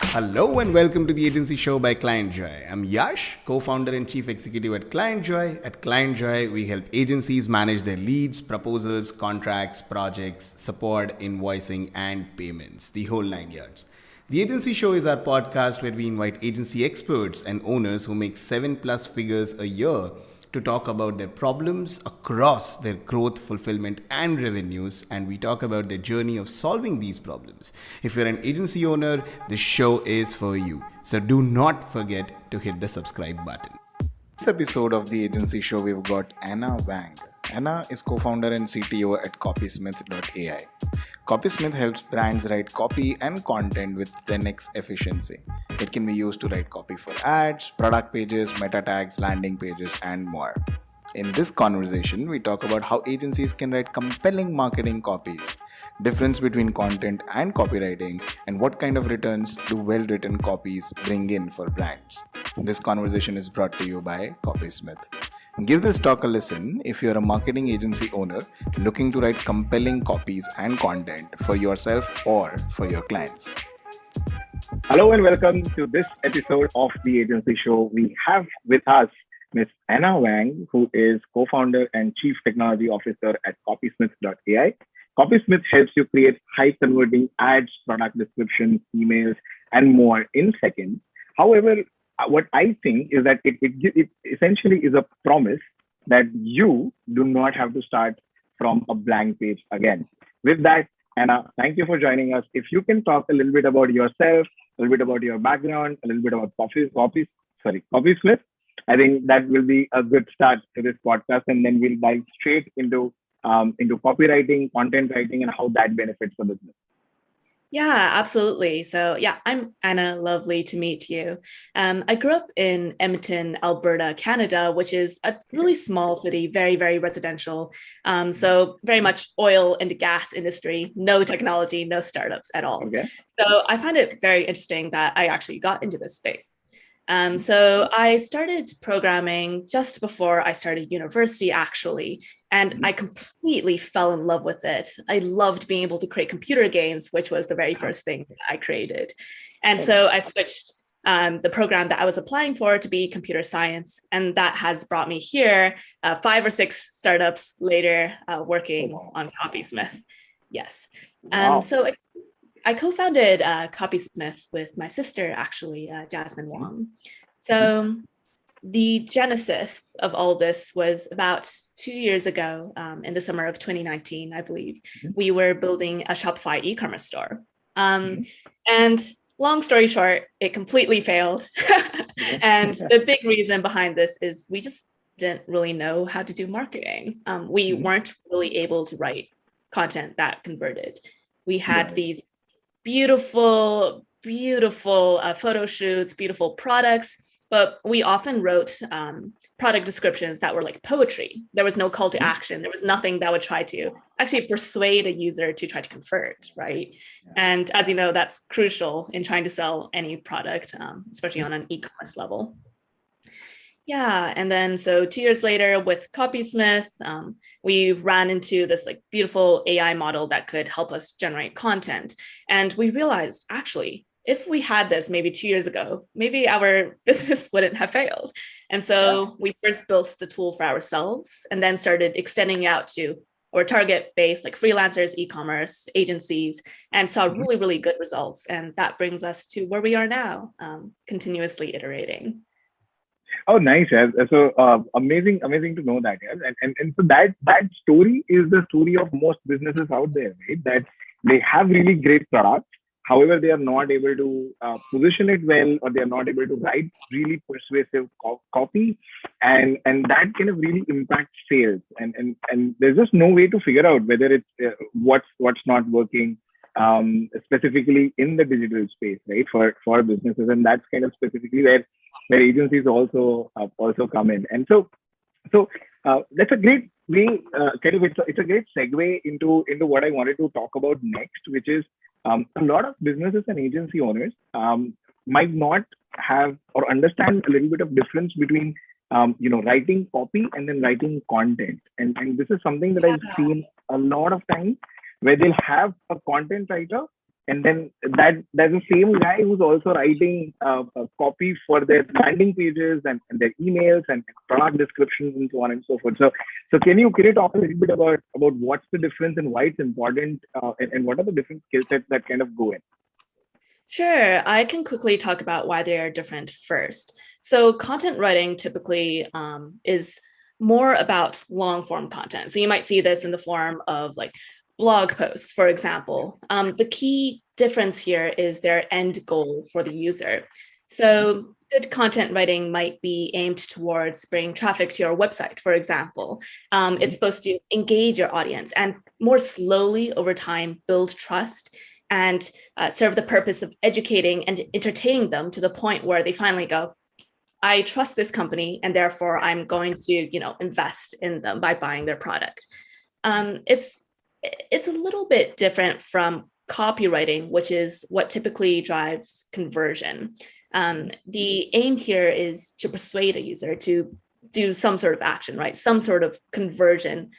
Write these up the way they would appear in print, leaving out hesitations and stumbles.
Hello and welcome to the Agency Show by ClientJoy. I'm Yash, co-founder and chief executive at ClientJoy. At ClientJoy, we help agencies manage their leads, proposals, contracts, projects, support, invoicing, and payments, the whole nine yards. The Agency Show is our podcast where we invite agency experts and owners who make 7+ figures a year to talk about their problems across their growth, fulfillment, and revenues. And we talk about their journey of solving these problems. If you're an agency owner, this show is for you. So do not forget to hit the subscribe button. This episode of the Agency Show, we've got Anna Wang. Anna is co-founder and CTO at CopySmith.ai. CopySmith helps brands write copy and content with 10x efficiency. It can be used to write copy for ads, product pages, meta tags, landing pages, and more. In this conversation, we talk about how agencies can write compelling marketing copies, difference between content and copywriting, and what kind of returns do well-written copies bring in for brands. This conversation is brought to you by CopySmith. Give this talk a listen if you're a marketing agency owner looking to write compelling copies and content for yourself or for your clients. Hello and welcome to this episode of the Agency Show. We have with us Ms. Anna Wang, who is co-founder and chief technology officer at CopySmith.ai. CopySmith helps you create high-converting ads, product descriptions, emails, and more in seconds. However, what I think is that it essentially is a promise that you do not have to start from a blank page again. With that, Anna, thank you for joining us. If you can talk a little bit about yourself, a little bit about your background, a little bit about CopySmith, I think that will be a good start to this podcast, and then we'll dive straight into copywriting, content writing, and how that benefits the business. Yeah, absolutely. So I'm Anna. Lovely to meet you. I grew up in Edmonton, Alberta, Canada, which is a really small city, very, very residential. So very much oil and gas industry, no technology, no startups at all. Okay. So I find it very interesting that I actually got into this space. So I started programming just before I started university, actually, and I completely fell in love with it. I loved being able to create computer games, which was the very first thing that I created. And so I switched the program that I was applying for to be computer science. And that has brought me here 5 or 6 startups later working on CopySmith. Yes. Wow. So I co-founded CopySmith with my sister, actually, Jasmine Wang. So the genesis of all this was about 2 years ago, in the summer of 2019, I believe. We were building a Shopify e-commerce store. And long story short, it completely failed. And the big reason behind this is we just didn't really know how to do marketing. We weren't really able to write content that converted. We had these beautiful photo shoots, beautiful products, but we often wrote product descriptions that were like poetry. There was no call to action. There was nothing that would try to actually persuade a user to try to convert, right? And as you know, that's crucial in trying to sell any product, especially on an e-commerce level. Yeah, and then so 2 years later with CopySmith, we ran into this like beautiful AI model that could help us generate content. And we realized actually, if we had this maybe 2 years ago, maybe our business wouldn't have failed. And so we first built the tool for ourselves and then started extending out to our target base, like freelancers, e-commerce, agencies, and saw really, really good results. And that brings us to where we are now, continuously iterating. Oh, nice. So amazing to know that. And so that story is the story of most businesses out there, right? That they have really great products. However, they are not able to position it well, or they are not able to write really persuasive copy, and that kind of really impacts sales. And there's just no way to figure out whether it's what's not working, specifically in the digital space, right? For businesses, and that's kind of specifically where agencies also come in. And so that's a great way. It's a great segue into what I wanted to talk about next, which is a lot of businesses and agency owners might not have or understand a little bit of difference between writing copy and then writing content. And this is something that I've seen a lot of times, where they'll have a content writer and then there's the same guy who's also writing copy for their landing pages and their emails and product descriptions and so on and so forth. So can you talk a little bit about what's the difference and why it's important, and what are the different skill sets that kind of go in? Sure, I can quickly talk about why they are different first. So content writing typically is more about long form content. So you might see this in the form of like blog posts, for example. The key difference here is their end goal for the user. So good content writing might be aimed towards bringing traffic to your website, for example. It's supposed to engage your audience and more slowly over time build trust and serve the purpose of educating and entertaining them to the point where they finally go, I trust this company, and therefore I'm going to, invest in them by buying their product. It's a little bit different from copywriting, which is what typically drives conversion. The aim here is to persuade a user to do some sort of action, right? Some sort of conversion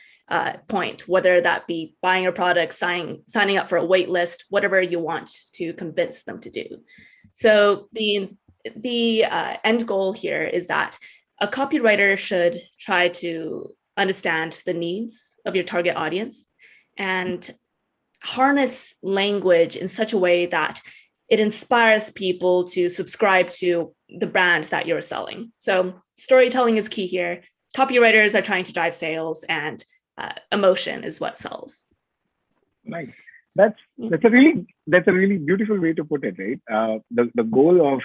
point, whether that be buying a product, signing up for a wait list, whatever you want to convince them to do. So the end goal here is that a copywriter should try to understand the needs of your target audience and harness language in such a way that it inspires people to subscribe to the brand that you're selling. So storytelling is key here. Copywriters are trying to drive sales, and emotion is what sells. Nice. That's a really beautiful way to put it, right? The goal of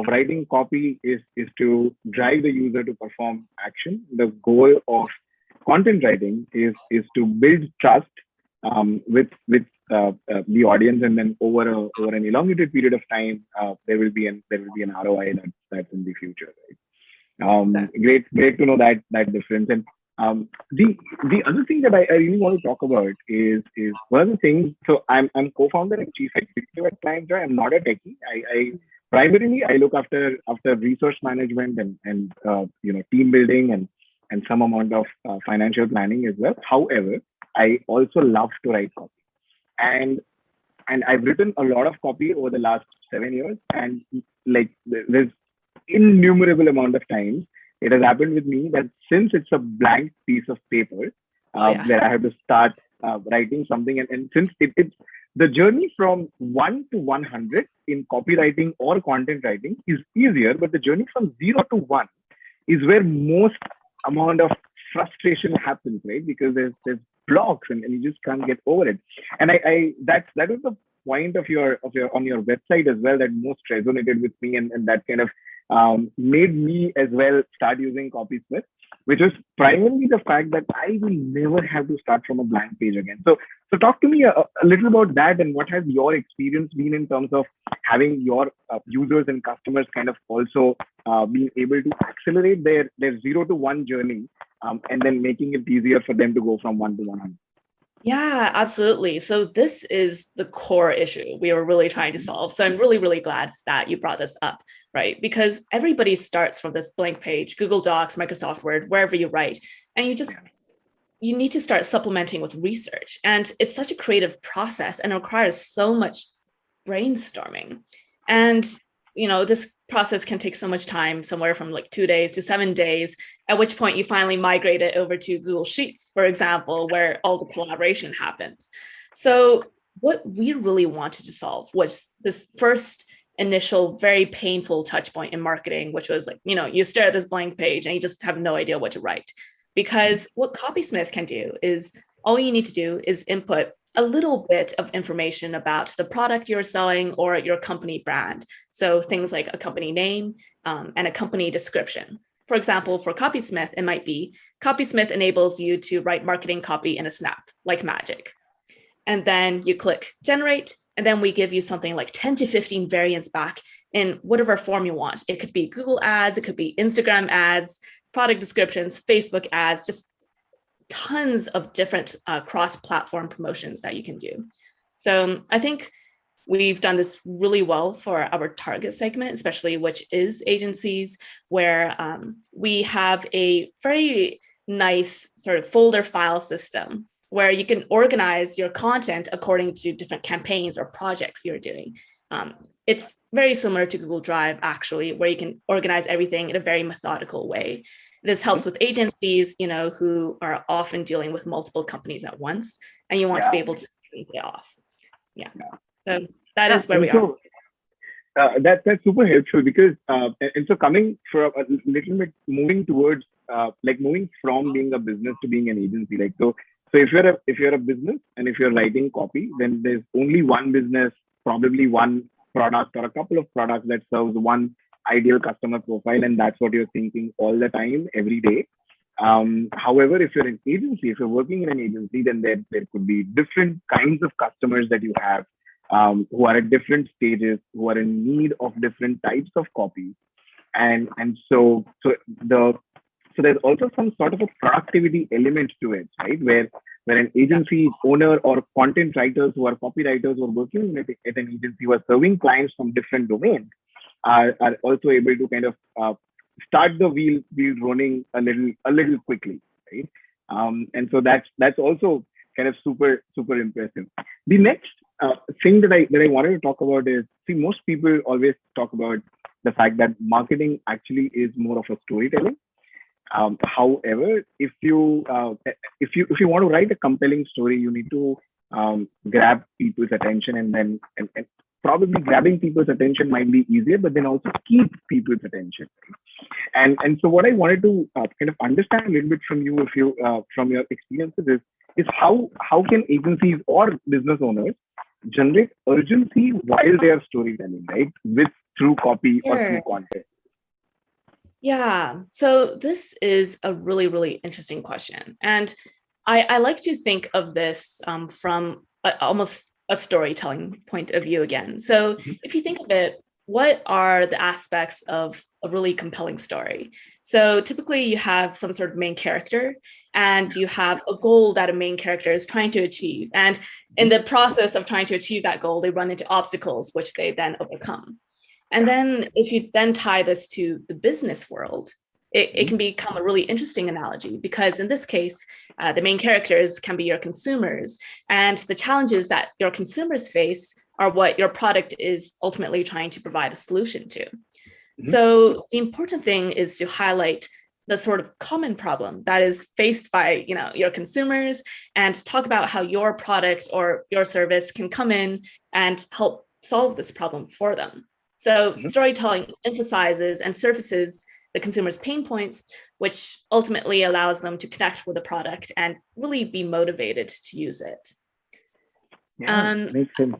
writing copy is to drive the user to perform action. The goal of content writing is to build trust with the audience, and then over an elongated period of time, there will be an ROI that's in the future, right? Great to know that difference. And the other thing that I really want to talk about is one of the things. So I'm co-founder and chief executive at ClientJoy. I'm not a techie. I primarily look after resource management and team building and some amount of financial planning as well. However, I also love to write copy, and I've written a lot of copy over the last 7 years, and like there's innumerable amount of times it has happened with me that since it's a blank piece of paper, where I have to start writing something, and since it's the journey from 1 to 100 in copywriting or content writing is easier, but the journey from 0 to 1 is where most amount of frustration happens, right? Because there's blocks and you just can't get over it. And that was the point of your on your website as well that most resonated with me, and that kind of made me as well start using CopySmith, which is primarily the fact that I will never have to start from a blank page again. So talk to me a little about that, and what has your experience been in terms of having your users and customers kind of also being able to accelerate their 0 to 1 journey, and then making it easier for them to go from 1 to 100. Yeah, absolutely. So this is the core issue we were really trying to solve. So I'm really, really glad that you brought this up, right? Because everybody starts from this blank page, Google Docs, Microsoft Word, wherever you write, and you need to start supplementing with research. And it's such a creative process and requires so much brainstorming. And, this process can take so much time, somewhere from like 2 days to 7 days, at which point you finally migrate it over to Google Sheets, for example, where all the collaboration happens. So what we really wanted to solve was this first initial, very painful touch point in marketing, which was like, you stare at this blank page and you just have no idea what to write. Because what CopySmith can do is all you need to do is input a little bit of information about the product you're selling or your company brand. So things like a company name and a company description. For example, for CopySmith, it might be CopySmith enables you to write marketing copy in a snap, like magic. And then you click generate, and then we give you something like 10 to 15 variants back in whatever form you want. It could be Google ads, it could be Instagram ads, product descriptions, Facebook ads, just tons of different cross-platform promotions that you can do. So I think we've done this really well for our target segment, especially which is agencies, where we have a very nice sort of folder file system where you can organize your content according to different campaigns or projects you're doing. It's very similar to Google Drive, actually, where you can organize everything in a very methodical way. This helps with agencies, who are often dealing with multiple companies at once, and you want to be able to take it off. So that is where we are. That's super helpful, because and so coming from a little bit moving towards moving from being a business to being an agency, so if you're a business and if you're writing copy, then there's only one business, probably one product or a couple of products that serves one ideal customer profile, and that's what you're thinking all the time, every day. However, if you're an agency, if you're working in an agency, then there could be different kinds of customers that you have, who are at different stages, who are in need of different types of copy. And so there's also some sort of a productivity element to it, right? Where an agency owner or content writers who are copywriters who are working at an agency who are serving clients from different domains are also able to kind of start the wheel running a little quickly, right? And so that's also kind of super impressive. The next thing that I wanted to talk about is, see, most people always talk about the fact that marketing actually is more of a storytelling. However, if you want to write a compelling story, you need to grab people's attention, and probably grabbing people's attention might be easier, but then also keep people's attention. And so what I wanted to kind of understand a little bit from you, from your experiences, is how can agencies or business owners generate urgency while they are storytelling, right? Through copy or through content. Yeah, so this is a really, really interesting question. And I like to think of this from almost a storytelling point of view again. So if you think of it, what are the aspects of a really compelling story? So typically you have some sort of main character, and you have a goal that a main character is trying to achieve. And in the process of trying to achieve that goal, they run into obstacles, which they then overcome. And then if you then tie this to the business world, it can become a really interesting analogy, because in this case, the main characters can be your consumers, and the challenges that your consumers face are what your product is ultimately trying to provide a solution to. So the important thing is to highlight the sort of common problem that is faced by your consumers, and talk about how your product or your service can come in and help solve this problem for them. So storytelling emphasizes and surfaces the consumer's pain points, which ultimately allows them to connect with the product and really be motivated to use it. Makes sense.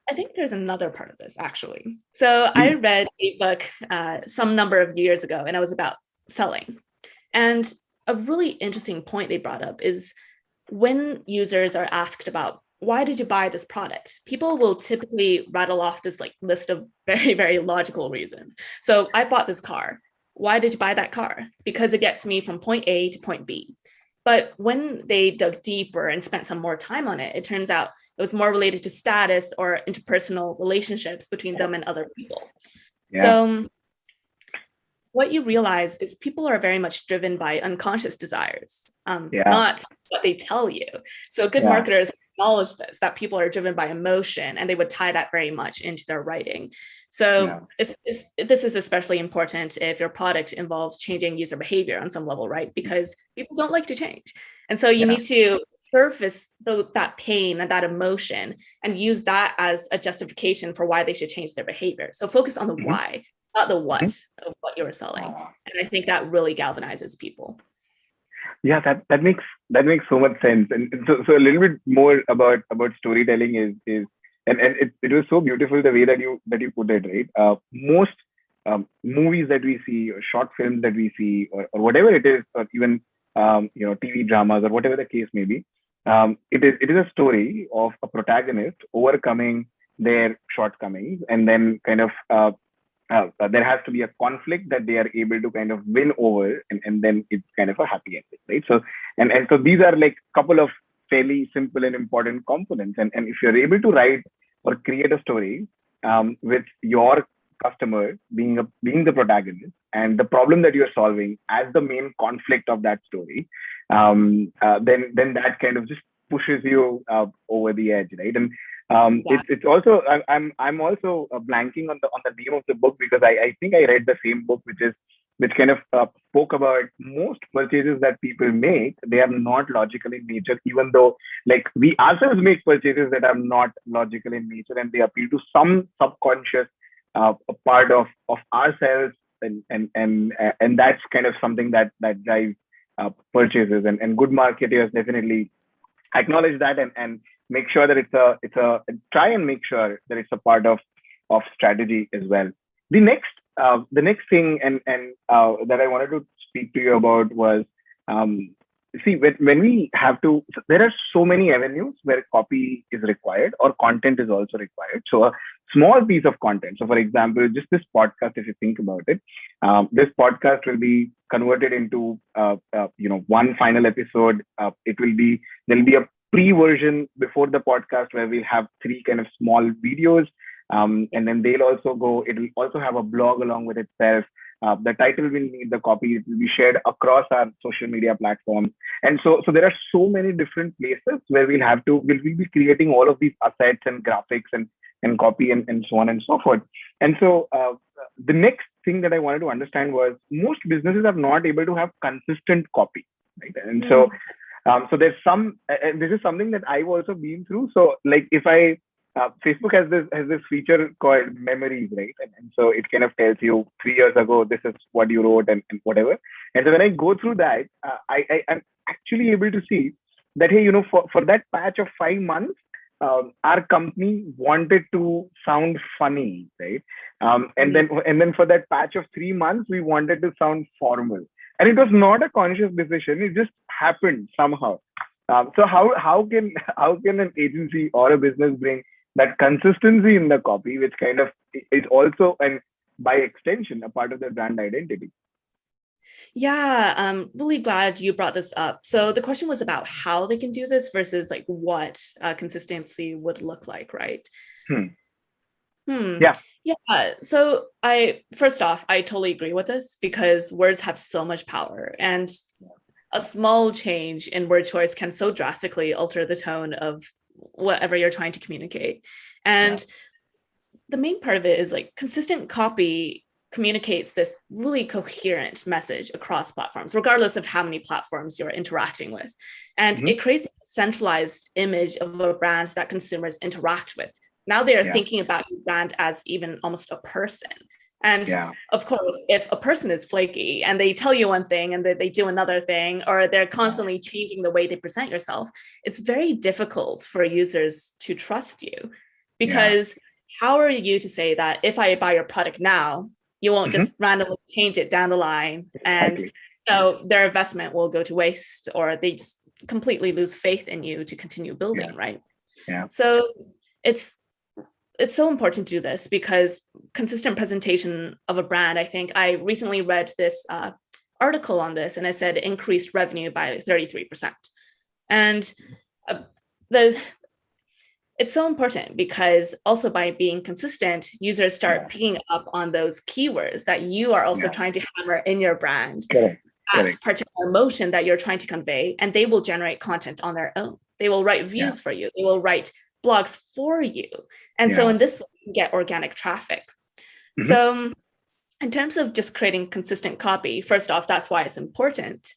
I think there's another part of this, actually. So I read a book some number of years ago, and it was about selling. And a really interesting point they brought up is, when users are asked about, why did you buy this product? People will typically rattle off this list of very, very logical reasons. So I bought this car. Why did you buy that car? Because it gets me from point A to point B. But when they dug deeper and spent some more time on it, it turns out it was more related to status or interpersonal relationships between them and other people. So what you realize is people are very much driven by unconscious desires, not what they tell you. So good marketers acknowledge this, that people are driven by emotion, and they would tie that very much into their writing. So this is especially important if your product involves changing user behavior on some level, right? Because people don't like to change. And so you need to surface that pain and that emotion and use that as a justification for why they should change their behavior. So focus on the why, not the what of what you were selling. And I think that really galvanizes people. Yeah, that makes so much sense. And so a little bit more about storytelling is and it was so beautiful the way that you put it, right? Most movies that we see, or short films that we see, or whatever it is, or even TV dramas, or whatever the case may be, it is a story of a protagonist overcoming their shortcomings, and then kind of there has to be a conflict that they are able to kind of win over, and then it's kind of a happy ending, right? So and so these are like a couple of fairly simple and important components, and if you're able to write or create a story with your customer being the protagonist and the problem that you're solving as the main conflict of that story, then that kind of just pushes you over the edge, right? And it's also I'm also blanking on the name of the book, because I think I read the same book, which kind of spoke about most purchases that people make. They are not logical in nature, even though like we ourselves make purchases that are not logical in nature, and they appeal to some subconscious a part of ourselves, and that's kind of something that drives purchases, and good marketers definitely acknowledge that, and make sure that it's a try and make sure that it's a part of strategy as well. The next thing and that I wanted to speak to you about was, see, when we have to, so there are so many avenues where copy is required or content is also required. So a small piece of content. So for example, just this podcast, if you think about it, this podcast will be converted into one final episode. There'll be a pre-version before the podcast where we'll have 3 kind of small videos. And then it will also have a blog along with itself. The title will need the copy. It will be shared across our social media platforms. And so there are so many different places where we'll be creating all of these assets and graphics and copy and so on and so forth. And so the next thing that I wanted to understand was, most businesses are not able to have consistent copy, right? And so there's and this is something that I've also been through. So like if Facebook has this feature called memories, right? And so it kind of tells you 3 years ago, this is what you wrote and whatever. And so when I go through that, I'm actually able to see that, hey, for that patch of 5 months, our company wanted to sound funny, right? And then for that patch of 3 months, we wanted to sound formal. And it was not a conscious decision. It just happened somehow. So how can an agency or a business bring that consistency in the copy, which kind of is also, and by extension, a part of their brand identity? Yeah, I'm really glad you brought this up. So the question was about how they can do this versus like what consistency would look like, right? Yeah. Yeah. So first off, I totally agree with this, because words have so much power, and a small change in word choice can so drastically alter the tone of whatever you're trying to communicate. And the main part of it is like consistent copy communicates this really coherent message across platforms, regardless of how many platforms you're interacting with. And it creates a centralized image of a brand that consumers interact with. Now they are thinking about your brand as even almost a person. And of course, if a person is flaky and they tell you one thing and they do another thing, or they're constantly changing the way they present yourself, it's very difficult for users to trust you, because how are you to say that if I buy your product now, you won't just randomly change it down the line, and so their investment will go to waste, or they just completely lose faith in you to continue building, right? So it's so important to do this, because consistent presentation of a brand, I think I recently read this article on this, and it said increased revenue by 33%. And it's so important because also by being consistent, users start picking up on those keywords that you are also trying to hammer in your brand, that particular emotion that you're trying to convey, and they will generate content on their own. They will write views for you. They will write blogs for you. And so in this way, you can get organic traffic. So in terms of just creating consistent copy, first off, that's why it's important.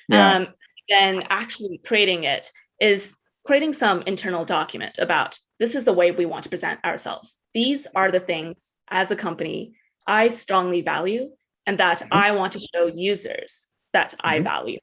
Then actually creating it is creating some internal document about, this is the way we want to present ourselves. These are the things as a company I strongly value, and that I want to show users that I value.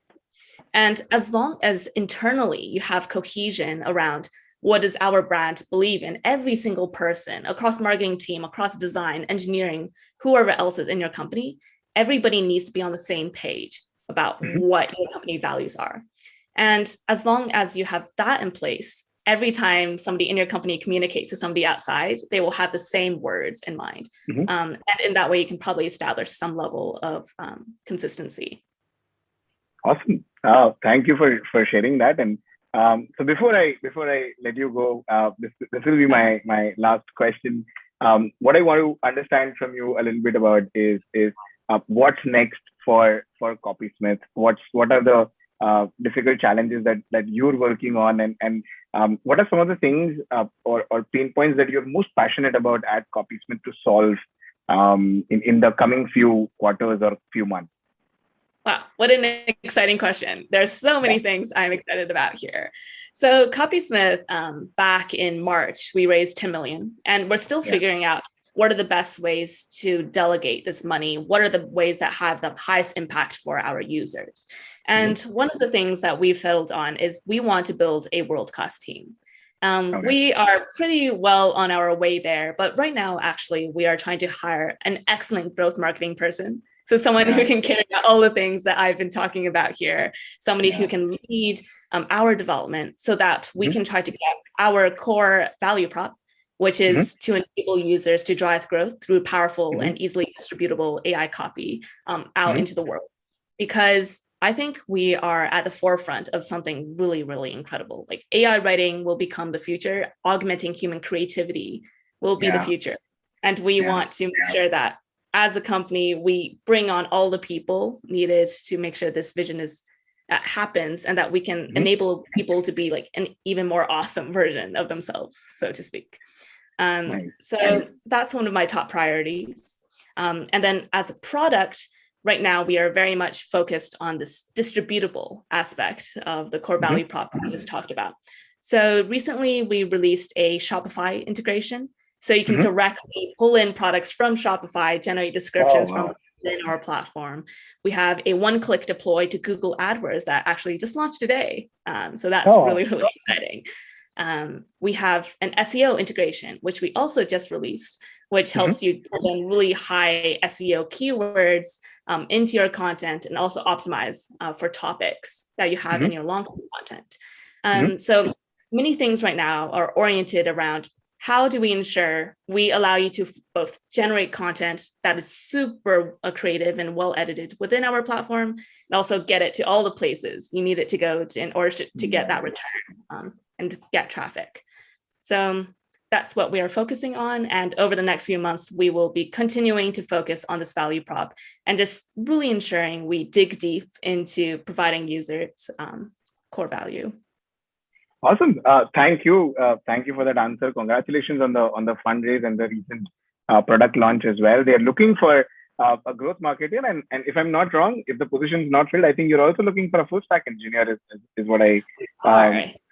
And as long as internally you have cohesion around what does our brand believe in, every single person across marketing team, across design, engineering, whoever else is in your company, everybody needs to be on the same page about what your company values are. And as long as you have that in place, every time somebody in your company communicates to somebody outside, they will have the same words in mind. And in that way, you can probably establish some level of consistency. Awesome. Thank you for sharing that. And so before I let you go, this will be my last question. what I want to understand from you a little bit about is what's next for CopySmith. What are the difficult challenges that you're working on, and what are some of the things or pain points that you're most passionate about at CopySmith to solve in the coming few quarters or few months? Wow, what an exciting question. There's so many things I'm excited about here. So CopySmith, back in March, we raised 10 million, and we're still figuring out what are the best ways to delegate this money? What are the ways that have the highest impact for our users? And one of the things that we've settled on is we want to build a world-class team. We are pretty well on our way there, but right now, actually, we are trying to hire an excellent growth marketing person. So someone who can carry out all the things that I've been talking about here, somebody who can lead our development so that we can try to get our core value prop, which is to enable users to drive growth through powerful and easily distributable AI copy out into the world. Because I think we are at the forefront of something really, really incredible. Like AI writing will become the future, augmenting human creativity will be the future. And we want to make sure that as a company, we bring on all the people needed to make sure this vision happens, and that we can enable people to be like an even more awesome version of themselves, so to speak. So that's one of my top priorities. And then as a product, right now, we are very much focused on this distributable aspect of the core value prop we just talked about. So recently, we released a Shopify integration. So you can directly pull in products from Shopify, generate descriptions from within our platform. We have a one-click deploy to Google AdWords that actually just launched today. So that's really, really exciting. We have an SEO integration, which we also just released, which helps you pull in really high SEO keywords into your content and also optimize for topics that you have in your long-form content. So many things right now are oriented around how do we ensure we allow you to both generate content that is super creative and well edited within our platform, and also get it to all the places you need it to go to in order to get that return and get traffic. So that's what we are focusing on. And over the next few months, we will be continuing to focus on this value prop and just really ensuring we dig deep into providing users core value. Awesome. Thank you. Thank you for that answer. Congratulations on the fundraise and the recent product launch as well. They're looking for a growth marketer. And if I'm not wrong, if the position is not filled, I think you're also looking for a full stack engineer is what I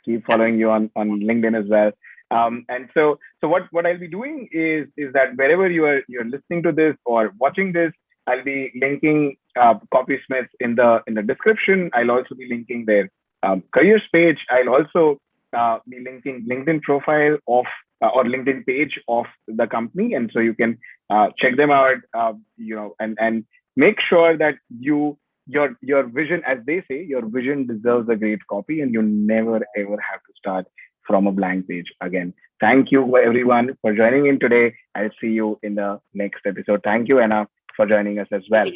keep following you on LinkedIn as well. And so what I'll be doing is that wherever you're listening to this or watching this, I'll be linking CopySmith in the description. I'll also be linking their careers page. I'll also be linking LinkedIn profile of or LinkedIn page of the company, and so you can check them out. And make sure that your vision, as they say, your vision deserves a great copy, and you never ever have to start from a blank page again. Thank you everyone for joining in today. I'll see you in the next episode. Thank you, Anna, for joining us as well.